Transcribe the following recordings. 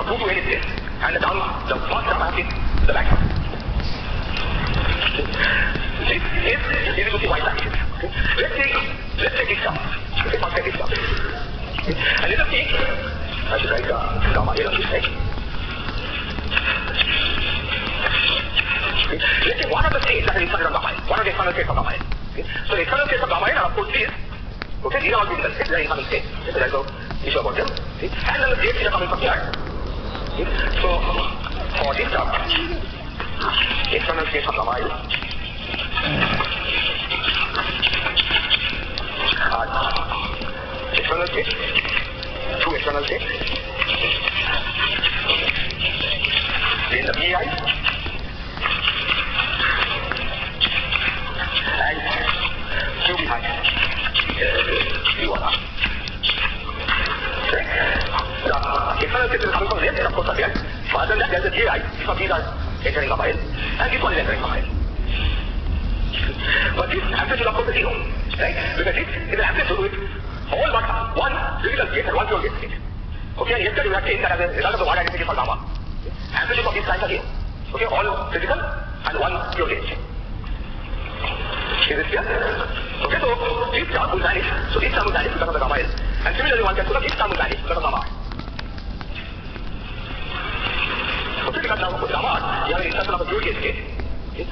2 to 8 is this, and the first term I have is the back term. This is easy to see why that is. Okay? Let's take this term. Okay, first take this term. Okay? And let us take, I should write gamma here on this side. Okay? Let's take one of the states that is inserted on gamma L. One of the external states of gamma L. Okay? So the external states of gamma L are of course these. Okay, these are all physical states, they are internal states. Okay, so there's no issue about them. Okay? And then the states which are coming from here. Okay? So for this term, external states of gamma L external states, two external states, in the BI and QBI. U1R. The external states is coming from left and of course from here. Further than that, there's a GI, so these are entering gamma L, and this one is entering gamma L. But this amplitude of course is 0, right? Because this is an amplitude with all but one physical state and one pure gate state. Okay, and yesterday we have seen that as a result of the word identity for gamma, amplitude of these lines are 0. Okay, all physical and one pure gate state. Is this clear? Okay, so this term will vanish. So this term will vanish because of the gamma L. And similarly one can put up this term will vanish because of gamma R. Okay, because now with gamma R, you have an insertion of a pure gate state. Okay.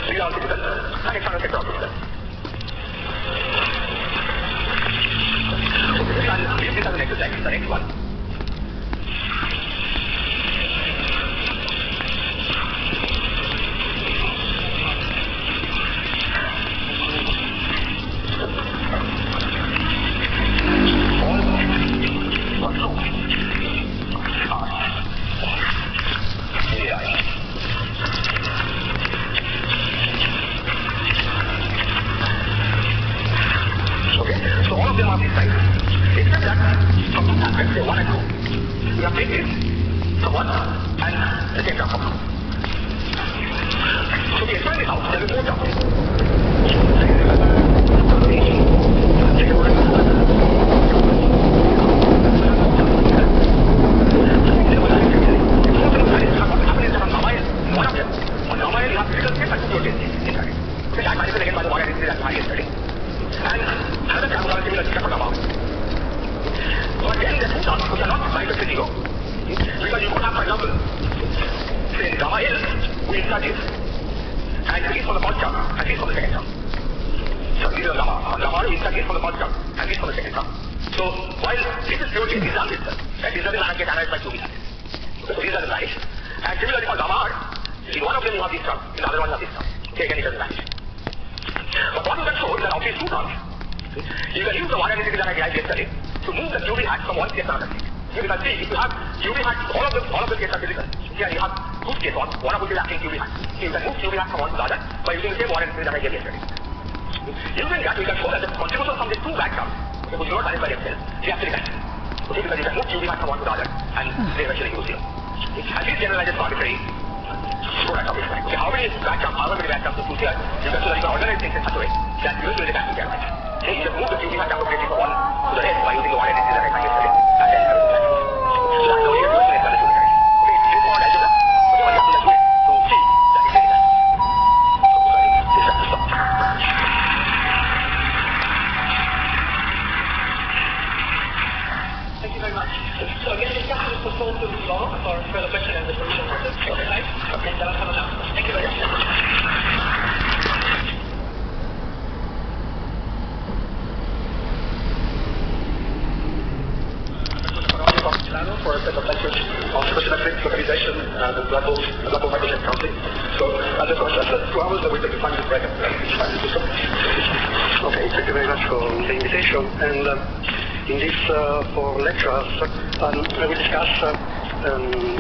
These are all physical and external sector of physical. Okay, and leave this as an exercise, the next one.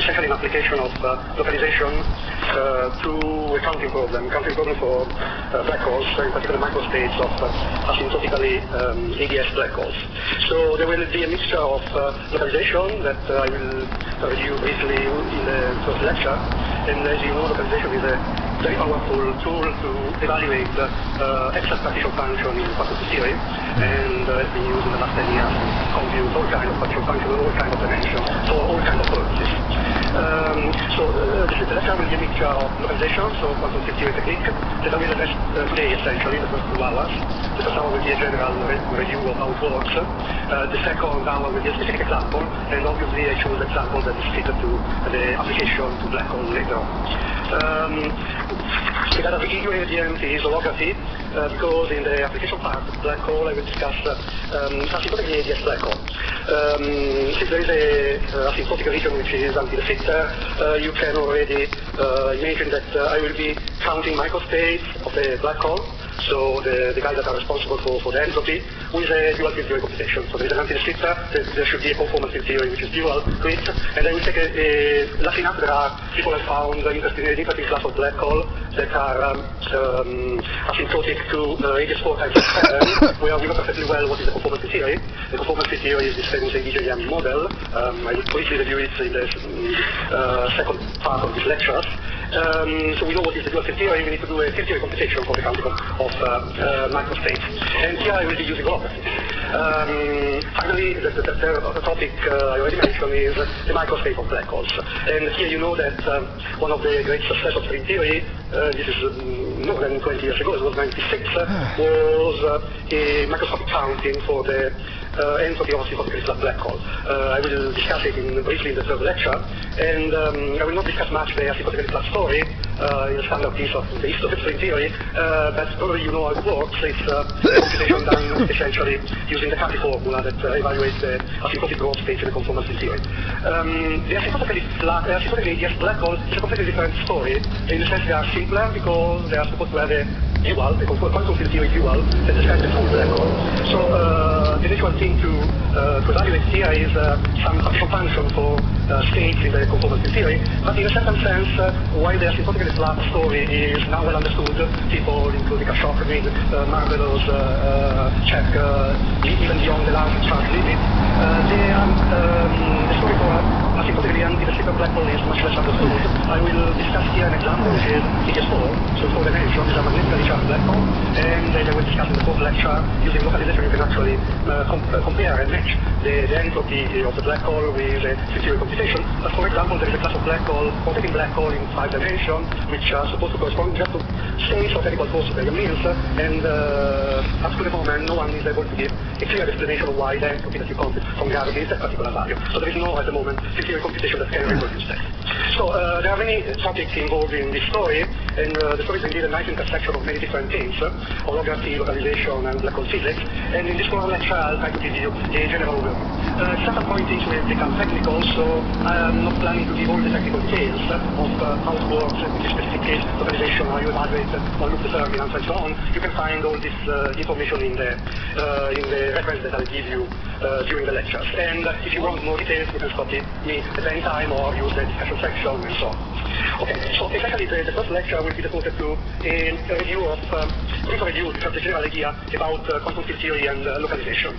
essentially an application of localization to a counting problem for black holes, in particular microstates of asymptotically ADS black holes. So there will be a mixture of localization that I will review briefly in the first lecture. And as you know, localization is a very powerful tool to evaluate exact partition function in particle theory, and has been used in the last 10 years. compute all kinds of partition functions, all kinds of dimensions, for all kinds of purposes. The lecture will be a mixture of localization, so quantum field theory technique, that I will address today essentially, the first 2 hours. The first hour will be a general review of how it works. The second hour will be a specific example, and obviously I chose an example that is fitted to the application to black hole later on. The other ingredient is holography, because in the application part of black hole I will discuss asymptotically ADS black hole. Since there is a asymptotic region which is anti-de Sitter, you can already imagine that I will be counting microspace of the black hole, so the guys that are responsible for the entropy, with a dual field theory computation. So there is an anti-de Sitter, there should be a conformal field theory which is dual grid, and I will take luckily enough there are people have found interesting class of black hole that are asymptotic to radius 4 times 7, where we know perfectly well what is the conformal field theory. The conformal field theory is this famous ADJM model. I will briefly review it in the second part of these lectures. So we know what is the dual field theory. We need to do a field theory computation for the counting of microspace. And here I will be using holography. Finally, the topic I already mentioned is the microspace of black holes. And here you know that one of the great success of string theory, this is more than 20 years ago, it was 96, was a microscopic counting for the entropy of a asymptotic crystal black hole. I will discuss it briefly in the third lecture, and I will not discuss much the asymptotic crystal story in the standard piece of the history of string theory, but probably you know how it works. It's computation done essentially using the Carty formula that evaluates the asymptotic growth state in the conformal field theory. The asymptotically ADS black hole is a completely different story. In the sense they are simpler because they are supposed to have a dual, the quantum field theory dual, that describes the full black hole. So the natural thing to evaluate here is some partition function for states in the conformal field theory, but in a certain sense, while the asymptotically flat story is now well understood, people including Ashok read Marvelous check even beyond the large charge limit, the story for asymptotically anti-de Sitter black hole is much less understood. I will discuss here an example which is ADS4, so 4 dimensions is a magnetically charged black hole, and I will discuss in the fourth lecture using localization you can actually compare and match the entropy of the black hole with a field theory computation. But for example, there is a class of black hole, rotating black hole in 5 dimensions, which are supposed to correspond just to states of equal force means, and up to the moment no one is able to give a clear explanation of why the entropy that you compute from gravity is that particular value. So there is no, at the moment, field theory computation that can reproduce that. So there are many topics involved in this story, and the story is indeed a nice intersection of many different things, holography, localization, and black hole physics. And in this one lecture, I'll try to give you a general overview. Certain point things will become technical, so I'm not planning to give all the technical details of how it works, in this specific case, localization, how you evaluate or look determinants, and so on. You can find all this information in the reference that I'll give you during the lectures. And if you want more details, you can stop me at any time or use the discussion section and so on. Okay, so essentially the first lecture will be devoted to a review of, brief review of the general idea about quantum field theory and localization.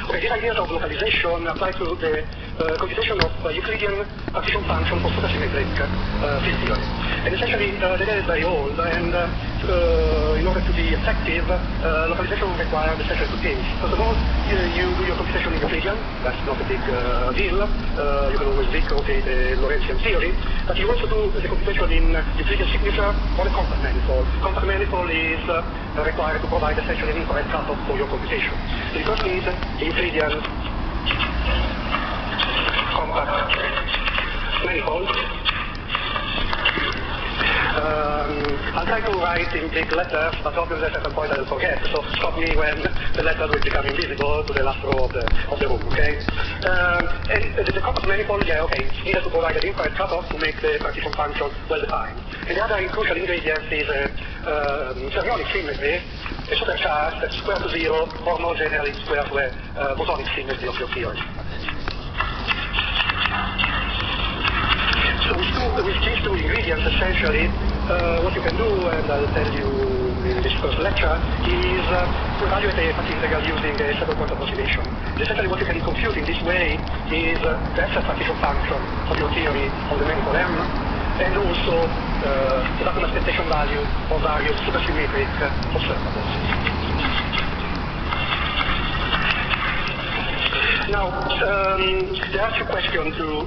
Okay, these ideas of localization apply to the computation of Euclidean partition function for supersymmetric field theory. And essentially, the data is very old, and in order to be effective, localization requires essentially 2 things. First of all, you do your computation in Euclidean. That's not a big deal. You can always rotate the Lorentzian theory, but you also do the computation in Euclidean signature or the compact manifold. Compact manifold is required to provide essentially an incorrect cutoff for your computation. So you first need a Euclidean compact manifold. I'll try to write in big letters, but obviously at some point I will forget, so stop me when the letters will become invisible to the last row of the room, okay? And the compact manifold, yeah, okay, it's needed to provide an incorrect cutoff to make the partition function well-defined. And the other crucial ingredient is fermionic symmetry, a supercharge that's square to 0, or more generally square to a bosonic symmetry of your theory. So with these 2 ingredients, essentially, what you can do, and I'll tell you in this first lecture, is to evaluate a Path integral using a several point approximation. Essentially, what you can compute in this way is the excess partition function of your theory of the manifold M, and also the vacuum expectation value of various supersymmetric observables. Now, there are two questions to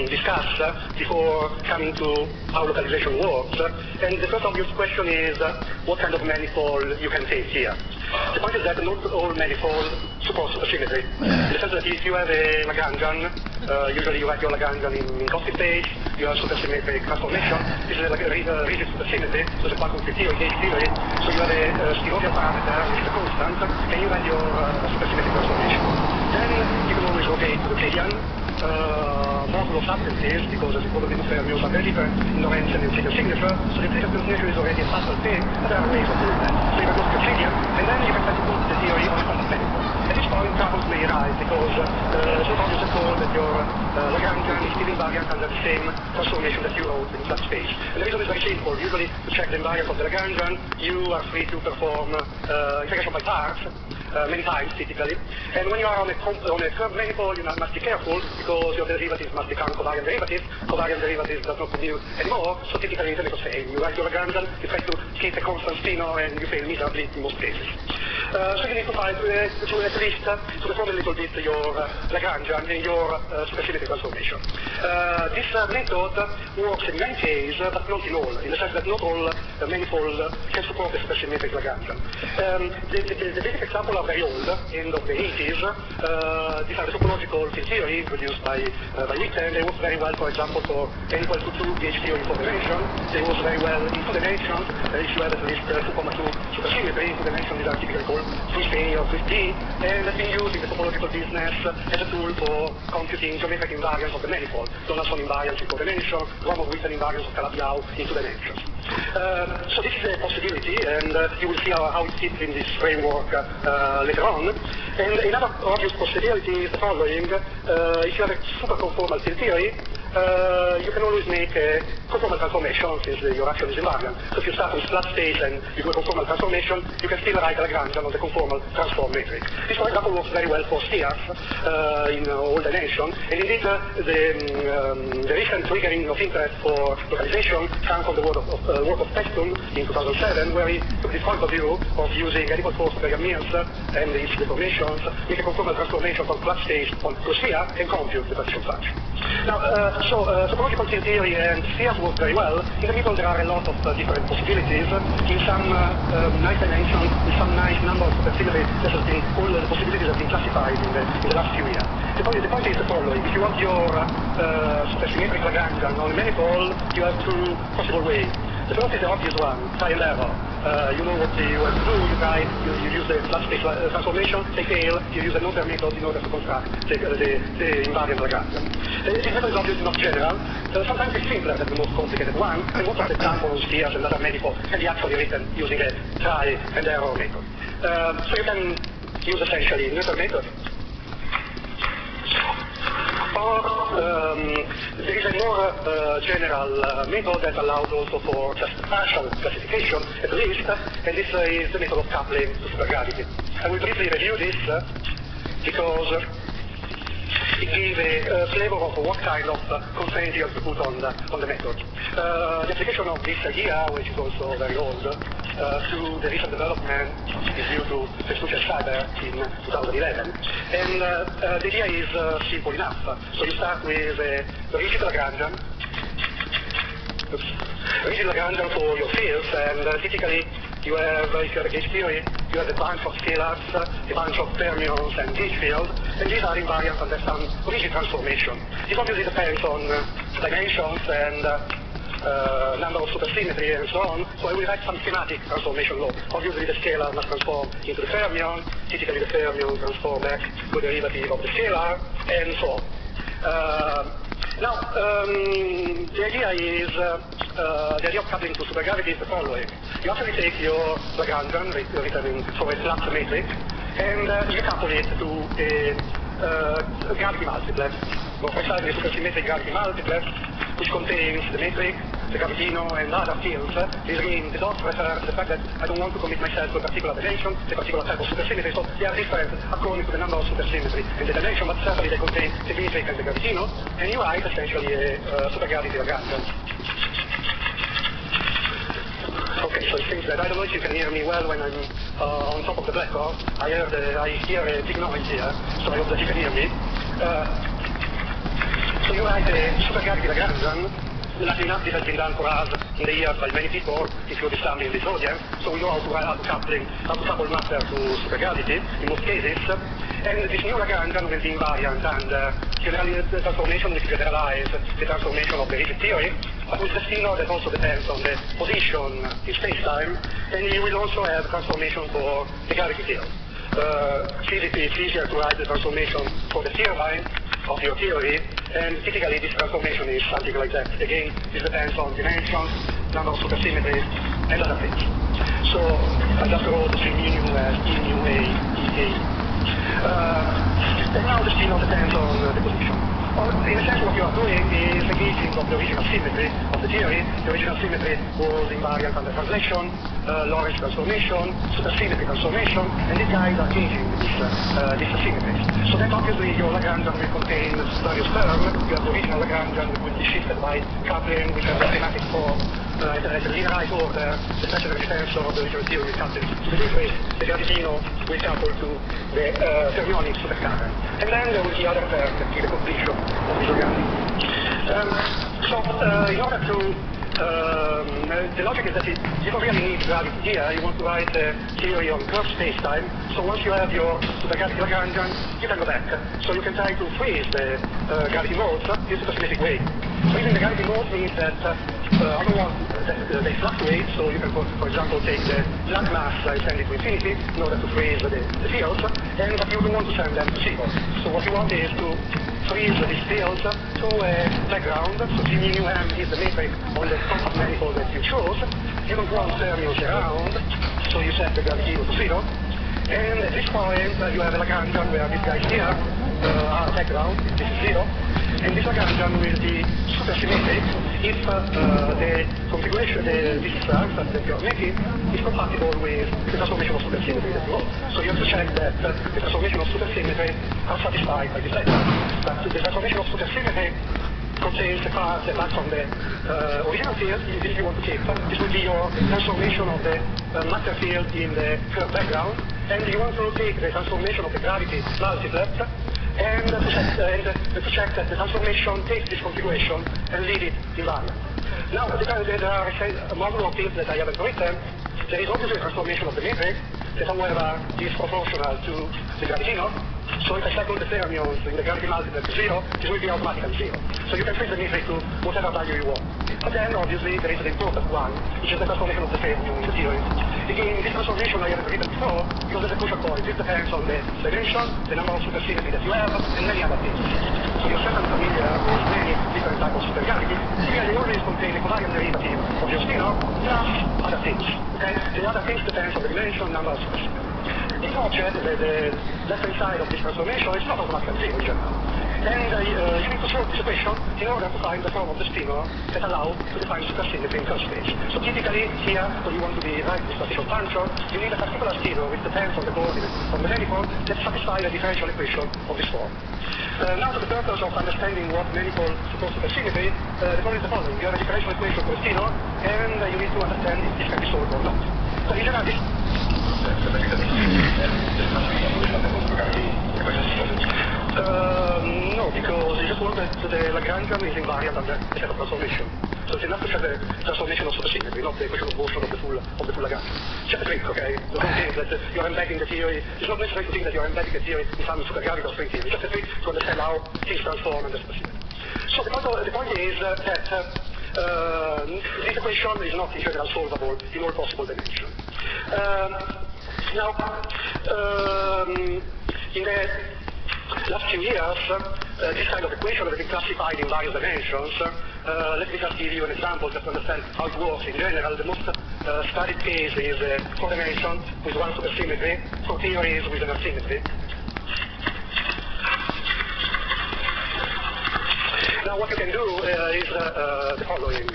discuss before coming to how localization works. And the first obvious question is what kind of manifold you can take here. The point is that not all manifolds support supersymmetry. In the sense that if you have a Lagrangian, usually you write your Lagrangian in constant space, you have supersymmetric transformation. This is like a rigid supersymmetry, so the quantum field theory, gauge theory. So you have a spheroidal parameter, which is a constant, and you write your supersymmetric transformation. Then you can always rotate to the Euclidean modulo substances, because as you probably know, fermions are very different in Lorentz and in signature. So the Euclidean transformation is already a subtle thing, but there are ways of doing that. So you can go to the Euclidean, and then you can try to put the theory on a quantum manifold. At this point, troubles may arise, because it's not obvious at all that your Lagrangian is still invariant under the same transformation that you wrote in flat space. And the reason is very simple. Usually, to check the invariance of the Lagrangian, you are free to perform integration by parts, many times typically. And when you are on a curved manifold, you must be careful because your derivatives must become covariant derivatives. Covariant derivatives does not continue anymore, so typically you tend to fail. You write your Lagrangian, you try to keep a constant spinor, and you fail miserably in most cases. So you need to try to at least to perform a little bit your Lagrangian in your supersymmetric transformation. This method works in many cases, but not in all, in the sense that not all manifolds can support a supersymmetric Lagrangian. The basic example are very old, end of the 80s. These are the topological field theory introduced by Witten. They work very well, for example, for n equal to 2 gauge theory in 4 dimensions. They work very well in 2 dimensions. If you have at least 2,2 supersymmetry, 2 dimensions these are typically called 3A or 3D, and has been used in the topological business as a tool for computing geometric invariance of the manifold. Donaldson invariance in 4 dimensions, Gromov-Witten invariance of Calabi-Yau in 2 dimensions. So this is a possibility, and you will see how it fits in this framework later on. And another obvious possibility is the following. If you have a superconformal field theory, you can always make a conformal transformation since your action is invariant. So if you start with flat space and you do a conformal transformation, you can still write a Lagrangian on the conformal transform matrix. This, for example, works very well for spheres in all dimensions. And indeed, the recent triggering of interest for localization comes from the work of Peston in 2007, where he took this point of view of using n equal 4 Supergan means and its deformations, make a conformal transformation from flat space to a sphere, and compute the partition function. Now, topological field theory and spheres work very well. In the middle, there are a lot of different possibilities. In some nice dimensions, with some nice number of supersymmetry, all the possibilities have been classified in the last few years. The point is the following. If you want your supersymmetric Lagrangian on a manifold, you have two possible ways. The first is the obvious one, try and error. You know what you have to do. You use the flat space transformation. They fail. You use another method in order to construct the invariant Lagrangian. This method is obviously not general. Sometimes it's simpler than the most complicated one. And most of the examples of spheres and other manifolds can be actually written using a try and error method. So you can use essentially neuter method. Or there is a more general method that allows also for just partial classification, at least, and this is the method of coupling to supergravity. I will briefly review this because it gives a flavor of what kind of constraints you have to put on the method. The application of this idea, which is also very old, to the recent development is due to Festuccia and Schreiber in 2011. And the idea is simple enough. So you start with a rigid Lagrangian. Rigid Lagrangian for your fields, and typically you have, if you have a gauge theory, you have a bunch of scalars, a bunch of fermions and gauge fields, and these are invariant under some rigid transformation. It obviously depends on dimensions and number of supersymmetry and so on, so I will write some schematic transformation law. Obviously the scalar must transform into the fermion, typically the fermion transform back to the derivative of the scalar, and so on. Now, the idea of coupling to supergravity is the following. You actually take your Lagrangian, written for a flat matrix, and you couple it to a gravity multiplet, more precisely a supersymmetric gravity multiplet, which contains the metric, the gravitino, and other fields. This means the dots refer to the fact that I don't want to commit myself to a particular dimension, a particular type of supersymmetry, so they are different according to the number of supersymmetry and the dimension, but certainly they contain the metric and the gravitino, and you write essentially a supergravity Lagrangian. Okay, so it seems that I don't know if you can hear me well when I'm on top of the black hole. I hear a big noise here, so I hope that you can hear me. So you write a supergravity Lagrangian. Luckily enough, this has been done for us in the years by many people, including some in this audience. So we know how to couple matter to supergravity in most cases. And this new Lagrangian will be invariant, and generally the transformation will generalize the transformation of the rigid theory, but with the spinor that also depends on the position in space-time, and you will also have transformation for the gravity field. Physically, it's easier to write the transformation for the sphere line of your theory, and typically this transformation is something like that. Again, this depends on dimensions, number of supersymmetries, and other things. So I just wrote the mu nu as E mu A E A. And now the spinor depends on the position. In a sense, what you are doing is engaging of the original symmetry of the theory. The original symmetry was invariant under translation, Lorentz transformation, supersymmetry transformation, and these guys are changing these symmetries. So that obviously your Lagrangian will contain various terms. You have the original Lagrangian that will be shifted by coupling, which has a schematic form, at a linearized order, the special extensor of the original theory will couple to this way. The gravitino will couple to the fermionic supercurrent. And then there will be other terms that give the completion of this organ. In order to the logic is that you don't really need gravity here. You want to write a theory on curved space-time. So once you have your supergravity Lagrangian, you can go back. So you can try to freeze the gravity modes in a supersymmetric way. Freezing the gravity modes means that I don't want that they fluctuate. So you can, for example, take the black mass and send it to infinity in order to freeze the fields, but you don't want to send them to zero. So what you want is to freeze these fields to a background. So G mu m is the matrix on the compact manifold that you chose. You don't want fermions around, so you set the gravity to zero. And at this point, you have a Lagrangian where these guys here are background, this is zero. And this Lagrangian will be supersymmetric if the configuration, this answer that you are making is compatible with the transformation of supersymmetry that you want. So you have to check that the transformation of supersymmetry are satisfied by this letter. But the transformation of supersymmetry contains the parts from the original field, if you want to keep. This will be your transformation of the matter field in the curved background, and you want to take the transformation of the gravity multiplet and to check that the transformation takes this configuration and leave it invariant. Now, there are a modulo of fields that I haven't written. There is obviously a transformation of the matrix that, however, is proportional to the gravitino. So if I cycle the fermions in the gravity multiplet to zero, this will be automatically zero. So you can freeze the matrix to whatever value you want. But then, obviously, there is an important one, which is the transformation of the fermion in the theory. Again, this transformation I haven't written before, because there's a crucial point. This depends on the dimension, the number of supersymmetry that you have, and many other things. So you're certainly familiar with many different types of supergravity. Here, they always contain a covariant derivative of your spinor, plus other things. Okay? The other things depends on the dimension, number of supersymmetry. This object, the left-hand side of this transformation, is not automatically zero in general. And you need to solve this equation in order to find the form of the spinor that allows to define supersymmetry in curved space. So typically, here, when you want to derive this particular function, you need a particular spinor which depends on the coordinate of the manifold that satisfies the differential equation of this form. Now, for the purpose of understanding what manifold supposed supersymmetry, the problem is the following. You have a differential equation for the spinor, and you need to understand if this can be solved or not. So in general, this no, because you just want that the Lagrangian is invariant under a set of transformation. So it's enough to check the transformation of supersymmetry, not the equation of motion of the full Lagrangian. Just a trick, okay? The whole thing is that you're embedding the theory. It's not necessary to think that you're embedding the theory in some supergravity or string theory. It's just a trick to understand how things transform under supersymmetry. So the point is that this equation is not in general solvable in all possible dimensions. Now, in the last few years, this kind of equation has been classified in various dimensions. Let me just give you an example just to understand how it works. In general, the most studied case is 4 dimensions with one supersymmetry, so theories with an asymmetry. Now what you can do is the following.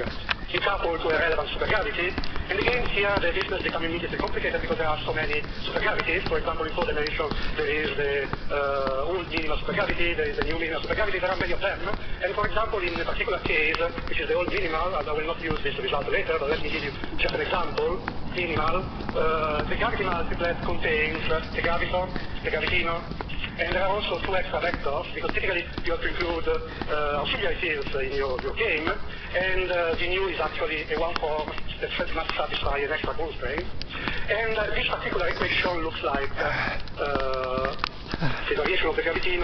You couple to a relevant supergravity, and again here the business becomes immediately complicated because there are so many supergravities. For example, in 4 dimensions there is the old minima supergravity, there is a new minima supergravity, there are many of them. And for example, in a particular case, which is the old minimal, and I will not use this result later, but let me give you just an example. Minimal, the gravity multiplet contains the graviton, the gravitino, and there are also two extra vectors, because typically you have to include auxiliary fields in your game, and the nu is actually a one form that must satisfy an extra constraint. And this particular equation looks like the variation of the gravitino